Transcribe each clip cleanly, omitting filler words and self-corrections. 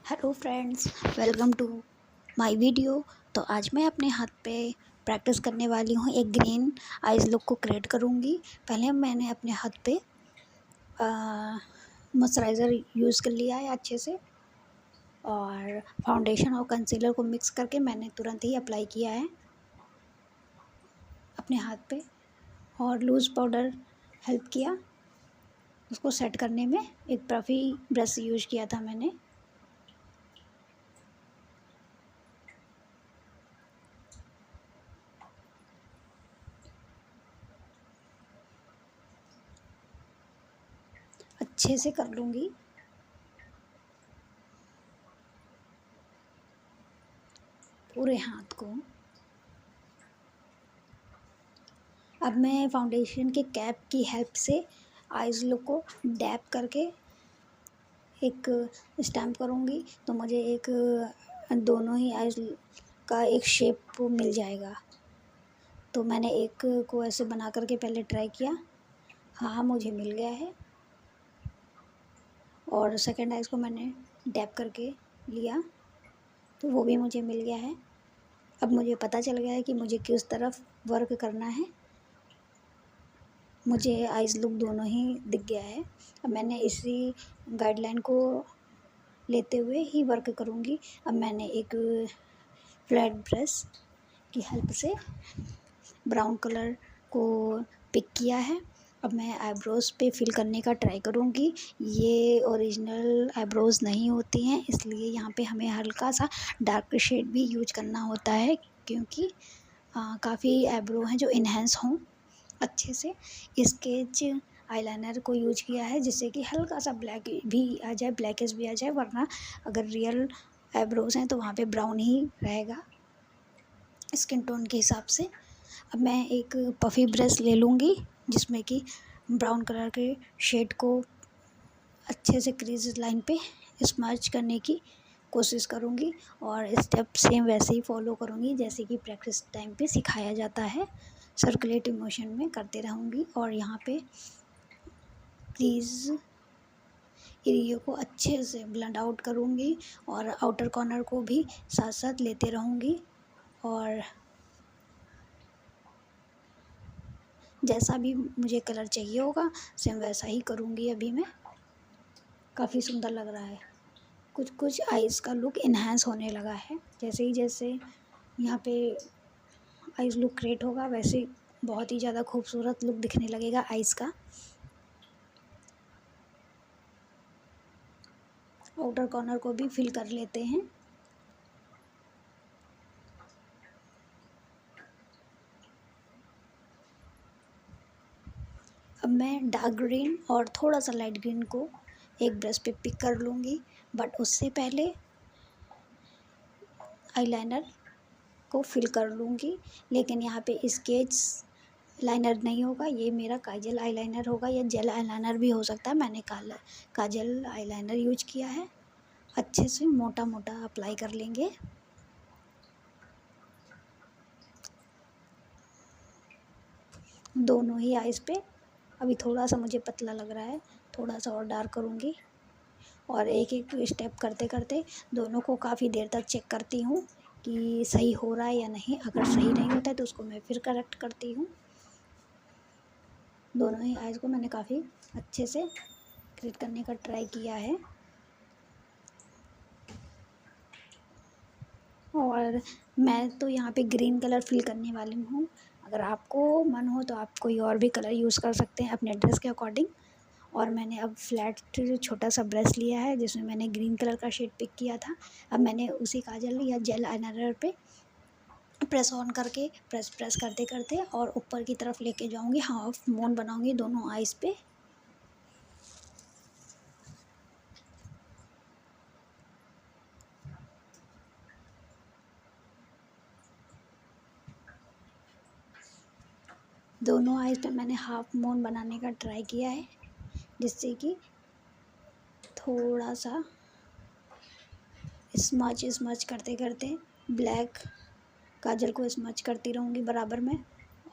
Hello friends, welcome to my video. तो आज मैं अपने हाथ पे प्रैक्टिस करने वाली हूँ। एक ग्रीन आइज लुक को क्रिएट करूँगी। पहले मैंने अपने हाथ पे मॉइस्चराइज़र यूज़ कर लिया है अच्छे से, और फाउंडेशन और कंसीलर को मिक्स करके मैंने तुरंत ही अप्लाई किया है अपने हाथ पे, और लूज़ पाउडर हेल्प किया उसको सेट करने में। एक प्रफ़ी ब्रश यूज़ किया था मैंने। अच्छे से कर लूँगी। पूरे हाथ को। अब मैं फाउंडेशन के कैप की हेल्प से आइज़ लुक को डैप करके एक स्टैम्प करूँगी, तो मुझे एक दोनों ही आइज़ का एक शेप मिल जाएगा। तो मैंने एक को ऐसे बना करके पहले ट्राई किया। हाँ, मुझे मिल गया है। और सेकंड आइज़ को मैंने डैप करके लिया, तो वो भी मुझे मिल गया है। अब मुझे पता चल गया है कि मुझे किस तरफ वर्क करना है। मुझे आइज़ लुक दोनों ही दिख गया है। अब मैंने इसी गाइडलाइन को लेते हुए ही वर्क करूँगी। अब मैंने एक फ्लैट ब्रश की हेल्प से ब्राउन कलर को पिक किया है। अब मैं आईब्रोज़ पे फिल करने का ट्राई करूँगी। ये ओरिजिनल आईब्रोज़ नहीं होती हैं, इसलिए यहाँ पे हमें हल्का सा डार्क शेड भी यूज करना होता है, क्योंकि काफ़ी आईब्रो हैं जो इन्हेंस हों अच्छे से। स्केच आईलाइनर को यूज किया है जिससे कि हल्का सा ब्लैक भी आ जाए, ब्लैकिश भी आ जाए, वरना अगर रियल आईब्रोज हैं तो वहाँ पे ब्राउन ही रहेगा स्किन टोन के हिसाब से। अब मैं एक पफ़ी ब्रश ले लूँगी जिसमें कि ब्राउन कलर के शेड को अच्छे से क्रीज लाइन पे स्मर्च करने की कोशिश करूँगी, और स्टेप सेम वैसे ही फॉलो करूँगी जैसे कि प्रैक्टिस टाइम पे सिखाया जाता है। सर्कुलेटिव मोशन में करते रहूँगी, और यहाँ पे प्लीज़ एरिया को अच्छे से ब्लेंड आउट करूँगी, और आउटर कॉर्नर को भी साथ साथ लेते रहूँगी। और जैसा भी मुझे कलर चाहिए होगा सेम वैसा ही करूँगी। अभी मैं काफ़ी सुंदर लग रहा है। कुछ कुछ आइज़ का लुक इन्हांस होने लगा है। जैसे यहाँ पे आइज़ लुक क्रिएट होगा वैसे बहुत ही ज़्यादा खूबसूरत लुक दिखने लगेगा आइज़ का। आउटर कॉर्नर को भी फिल कर लेते हैं। अब मैं डार्क ग्रीन और थोड़ा सा लाइट ग्रीन को एक ब्रश पे पिक कर लूँगी, बट उससे पहले आईलाइनर को फिल कर लूँगी। लेकिन यहाँ पे स्केच लाइनर नहीं होगा, ये मेरा काजल आईलाइनर होगा, या जेल आईलाइनर भी हो सकता है। मैंने काजल आईलाइनर यूज किया है। अच्छे से मोटा मोटा अप्लाई कर लेंगे। दोनों ही आइज़ पे। अभी थोड़ा सा मुझे पतला लग रहा है, थोड़ा सा और डार्क करूँगी, और एक एक स्टेप करते करते दोनों को काफ़ी देर तक चेक करती हूँ कि सही हो रहा है या नहीं। अगर सही नहीं होता है तो उसको मैं फिर करेक्ट करती हूँ। दोनों ही आइज़ को मैंने काफ़ी अच्छे से क्रिएट करने का ट्राई किया है। और मैं तो यहाँ पे ग्रीन कलर फिल करने वाली हूँ। अगर आपको मन हो तो आप कोई और भी कलर यूज़ कर सकते हैं अपने ड्रेस के अकॉर्डिंग। और मैंने अब फ्लैट छोटा सा ब्रश लिया है जिसमें मैंने ग्रीन कलर का शेड पिक किया था। अब मैंने उसी काजल या जेल आईलाइनर पे प्रेस ऑन करके प्रेस करते करते और ऊपर की तरफ लेके जाऊंगी। हाफ मून बनाऊंगी दोनों आइज़ पे। दोनों आइज़ पे मैंने हाफ मून बनाने का ट्राई किया है, जिससे कि थोड़ा सा स्मच करते करते ब्लैक काजल को स्मच करती रहूँगी बराबर में,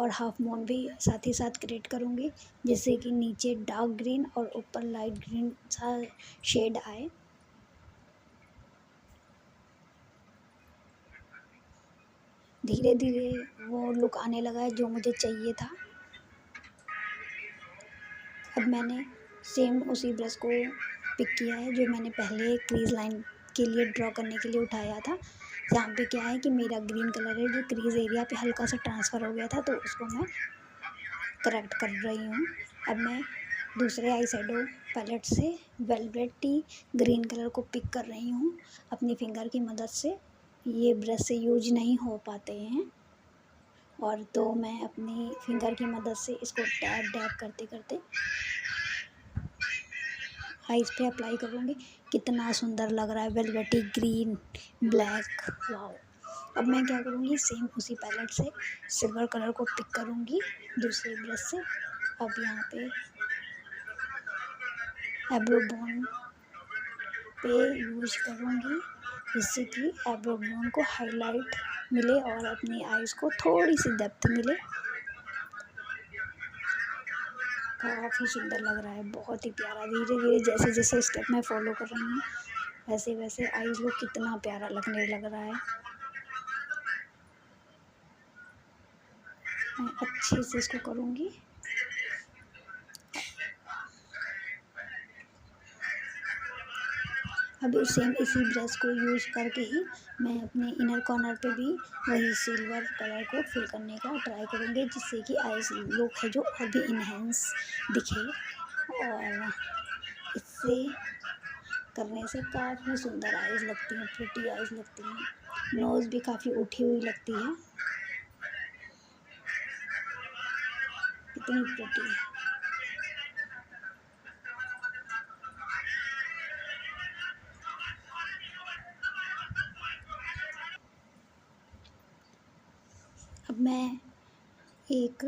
और हाफ मून भी साथ ही साथ क्रिएट करूँगी, जिससे कि नीचे डार्क ग्रीन और ऊपर लाइट ग्रीन सा शेड आए। धीरे धीरे वो लुक आने लगा है जो मुझे चाहिए था। अब मैंने सेम उसी ब्रश को पिक किया है जो मैंने पहले क्रीज लाइन के लिए ड्रॉ करने के लिए उठाया था। यहाँ पे क्या है कि मेरा ग्रीन कलर है जो क्रीज एरिया पे हल्का सा ट्रांसफ़र हो गया था, तो उसको मैं करेक्ट कर रही हूँ। अब मैं दूसरे आई शैडो पैलेट से वेलवेटी ग्रीन कलर को पिक कर रही हूँ अपनी फिंगर की मदद से। ये ब्रश से यूज नहीं हो पाते हैं, और तो मैं अपनी फिंगर की मदद से इसको डैब डैब करते करते आइज़ पे अप्लाई करूँगी। कितना सुंदर लग रहा है, वेलवेटी ग्रीन ब्लैक, वाओ। अब मैं क्या करूँगी, सेम उसी पैलेट से सिल्वर कलर को पिक करूँगी दूसरे ब्रश से। अब यहाँ पे एब्रो बोन पे यूज करूँगी जिससे कि एब्रो बोन को हाईलाइट मिले और अपनी आइज़ को थोड़ी सी डेप्थ मिले। काफ़ी सुंदर लग रहा है, बहुत ही प्यारा। धीरे धीरे जैसे जैसे स्टेप मैं फॉलो कर रही हूँ वैसे वैसे आइज़ लुक कितना प्यारा लगने लग रहा है। मैं अच्छे से इसको करूँगी। अब सेम इसी ब्रश को यूज करके ही मैं अपने इनर कॉर्नर पे भी वही सिल्वर कलर को फिल करने का ट्राई करूँगी, जिससे कि आइज़ लुक है जो और भी इन्हेंस दिखे। और इससे करने से काफ़ी सुंदर आइज़ लगती हैं, प्रिटी आइज़ लगती हैं। नोज़ भी काफ़ी उठी हुई लगती है, कितनी प्रिटी है। अब मैं एक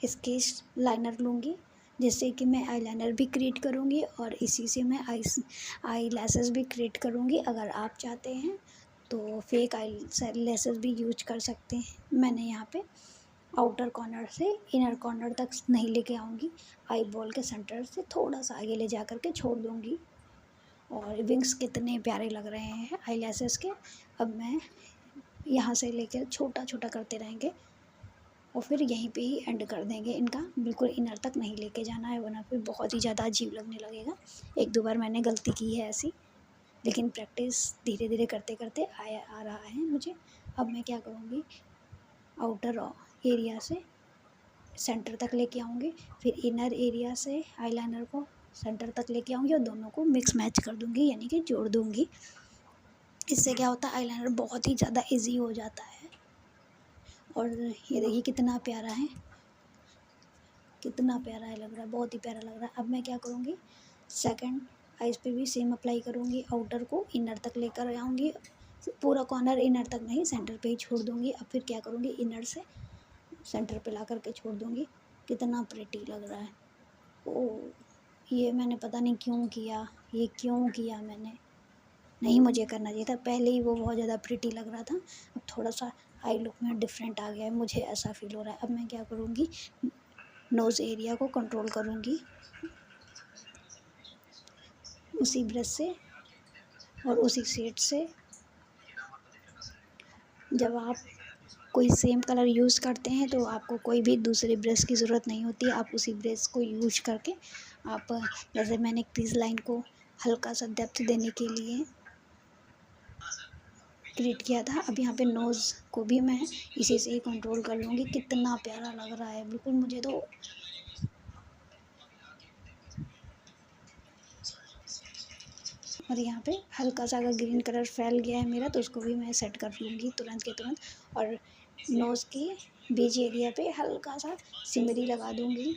स्केच लाइनर लूँगी जिससे कि मैं आईलाइनर भी क्रिएट करूँगी और इसी से मैं आई लैसेस भी क्रिएट करूँगी। अगर आप चाहते हैं तो फेक आई लैसेस भी यूज कर सकते हैं। मैंने यहाँ पे आउटर कॉर्नर से इनर कॉर्नर तक नहीं लेके आऊँगी, आई बॉल के सेंटर से थोड़ा सा आगे ले जा कर के छोड़ दूँगी। और विंग्स कितने प्यारे लग रहे हैं आई लैसेस के। अब मैं यहाँ से लेकर छोटा छोटा करते रहेंगे और फिर यहीं पे ही एंड कर देंगे इनका। बिल्कुल इनर तक नहीं लेके जाना है, वरना फिर बहुत ही ज़्यादा अजीब लगने लगेगा। एक दो बार मैंने गलती की है ऐसी, लेकिन प्रैक्टिस धीरे धीरे करते करते आ रहा है मुझे। अब मैं क्या करूँगी, आउटर एरिया से सेंटर तक लेके आऊँगी, फिर इनर एरिया से आईलाइनर को सेंटर तक लेके आऊँगी और दोनों को मिक्स मैच कर दूँगी, यानी कि जोड़ दूँगी। इससे क्या होता है, आईलाइनर बहुत ही ज़्यादा ईजी हो जाता है। और ये देखिए कितना प्यारा है, कितना प्यारा है लग रहा है, बहुत ही प्यारा लग रहा है। अब मैं क्या करूँगी, सेकंड आइज़ पे भी सेम अप्लाई करूँगी। आउटर को इनर तक लेकर आऊँगी, पूरा कॉर्नर इनर तक नहीं, सेंटर पे ही छोड़ दूँगी। अब फिर क्या करूँगी, इनर से सेंटर पे ला कर के छोड़ दूँगी। कितना प्रिटी लग रहा है। ओह, ये मैंने पता नहीं क्यों किया, ये क्यों किया मैंने, नहीं मुझे करना चाहिए था। पहले ही वो बहुत ज़्यादा प्रिटी लग रहा था, अब थोड़ा सा आई लुक में डिफरेंट आ गया है, मुझे ऐसा फील हो रहा है। अब मैं क्या करूँगी, नोज़ एरिया को कंट्रोल करूँगी उसी ब्रश से और उसी शेड से। जब आप कोई सेम कलर यूज़ करते हैं तो आपको कोई भी दूसरे ब्रश की ज़रूरत नहीं होती है, आप उसी ब्रश को यूज करके आप, जैसे मैंने क्रीज लाइन को हल्का सा डेप्थ देने के लिए क्रिएट किया था, अब यहाँ पे नोज़ को भी मैं इसी से ही कंट्रोल कर लूँगी। कितना प्यारा लग रहा है बिल्कुल, मुझे तो और यहाँ पे हल्का सा अगर ग्रीन कलर फैल गया है मेरा तो उसको भी मैं सेट कर लूँगी तुरंत के तुरंत। और नोज़ की बीच एरिया पे हल्का सा सिमरी लगा दूँगी,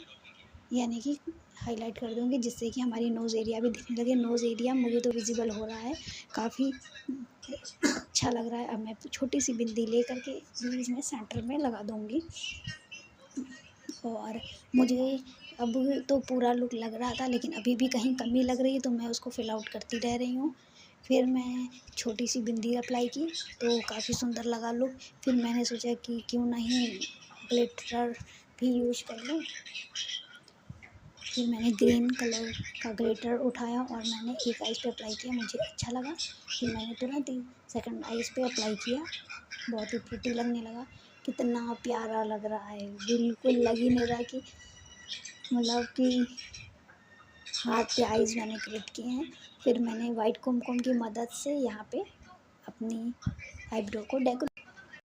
यानी कि हाईलाइट कर दूँगी, जिससे कि हमारी नोज़ एरिया भी दिखने लगे। नोज़ एरिया मुझे तो विजिबल हो रहा है, काफ़ी अच्छा लग रहा है। अब मैं छोटी सी बिंदी ले करके बीच में सेंटर में लगा दूँगी। और मुझे अब तो पूरा लुक लग रहा था, लेकिन अभी भी कहीं कमी लग रही है तो मैं उसको फिल आउट करती रह रही हूँ। फिर मैं छोटी सी बिंदी अप्लाई की तो काफ़ी सुंदर लगा लुक। फिर मैंने सोचा कि क्यों नहीं ग्लिटर भी यूज कर लूँ, फिर मैंने ग्रीन कलर का ग्लिटर उठाया और मैंने एक आइज़ पे अप्लाई किया, मुझे अच्छा लगा। फिर मैंने तुरंत ही सेकंड आइज़ पे अप्लाई किया, बहुत ही प्रिटी लगने लगा। कितना प्यारा लग रहा है, बिल्कुल लग ही नहीं रहा कि मतलब कि हाथ पे आइज़ मैंने क्रिएट किए हैं। फिर मैंने वाइट कुमकुम की मदद से यहाँ पे अपनी आईब्रो को डेकोरेट